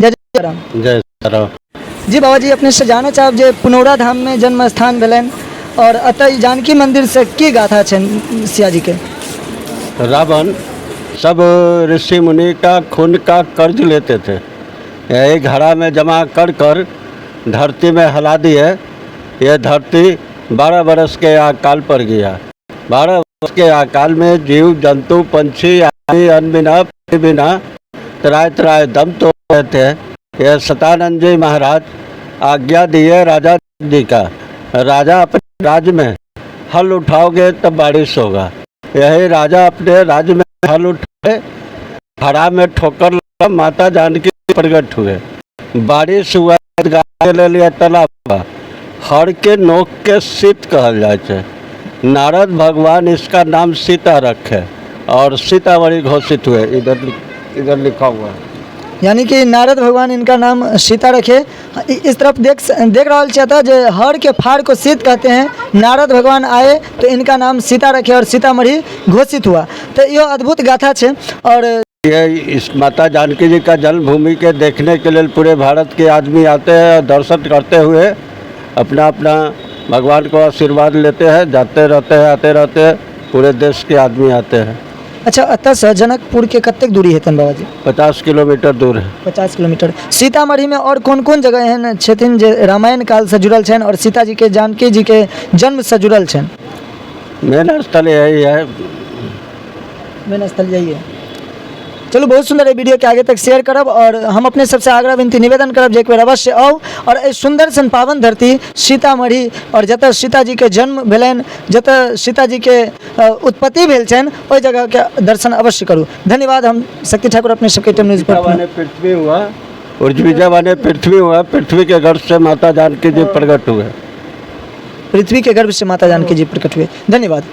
जय जय राम। जय राम। जी बाबा जी, अपने से जाना चाहब जे पुनौरा धाम में जन्म स्थान भेलन और अतः जानकी मंदिर से की गाथा छन सिया जी के? रावण सब ऋषि मुनि का खून का कर्ज लेते थे, यही घड़ा में जमा कर कर धरती में हिला दिए। यह धरती 12 बरस के अकाल पर गया। 12 बरस के अकाल में जीव जंतु पंछी आदि अनबिना बिना त्राय त्राय दम तोड़ रहे थे। यह सतानंद जी महाराज आज्ञा दिए राजा जी का, राजा अपने राज्य में हल उठाओगे तब बारिश होगा। यही राजा अपने राज्य में हल उठाए, घड़ा में ठोकर लगा, माता जानकी प्रकट हुए, बारिश हुआ, ले लिया तालाब हुआ। हर के नोक के सीत कहल जाए छे। नारद भगवान इसका नाम सीता रखे और सीतामढ़ी घोषित हुए। इधर लिखा हुआ है। यानी कि नारद भगवान इनका नाम सीता रखे। इस तरफ देख रहा चाहता जे हर के फाड़ को सीत कहते हैं। नारद भगवान आए तो इनका नाम सीता रखे और सीतामढ़ी घोषित हुआ। तो यह अद्भुत गाथा है। और ये इस माता जानकी जी का जन्मभूमि के देखने के लिए पूरे भारत के आदमी आते हैं और दर्शन करते हुए अपना अपना भगवान को आशीर्वाद लेते हैं, जाते रहते हैं, आते रहते हैं, पूरे देश के आदमी आते हैं। अच्छा, अतः से जनकपुर के कतेक दूरी है बाबा जी? 50 किलोमीटर दूर है। 50 किलोमीटर। सीतामढ़ी में और कौन कौन जगह एहन छथिन जे रामायण काल से जुड़ल छन और सीता जी के जानकी जी के जन्म से जुड़ल छन? मेन स्थल यही है। मेन स्थल यही है। चलो, बहुत सुंदर है। वीडियो के आगे तक शेयर करब और हम अपने सबसे आग्रह विनती निवेदन करब जे एक बार अवश्य आओ और इस सुंदर सन पावन धरती सीतामढ़ी और जतऽ सीता जी के जन्म भेलन, जतऽ सीता जी के उत्पत्ति भेल छन, ओहि जगह के दर्शन अवश्य करूँ। धन्यवाद। हम शक्ति ठाकुर अपने सबके टीम न्यूज़ पर। पृथ्वी हुआ और बीजावाने पृथ्वी हुआ, पृथ्वी के गर्भ से माता जानकी जी प्रकट हुए। पृथ्वी के गर्भ से माता जानकी जी प्रकट हुए। धन्यवाद।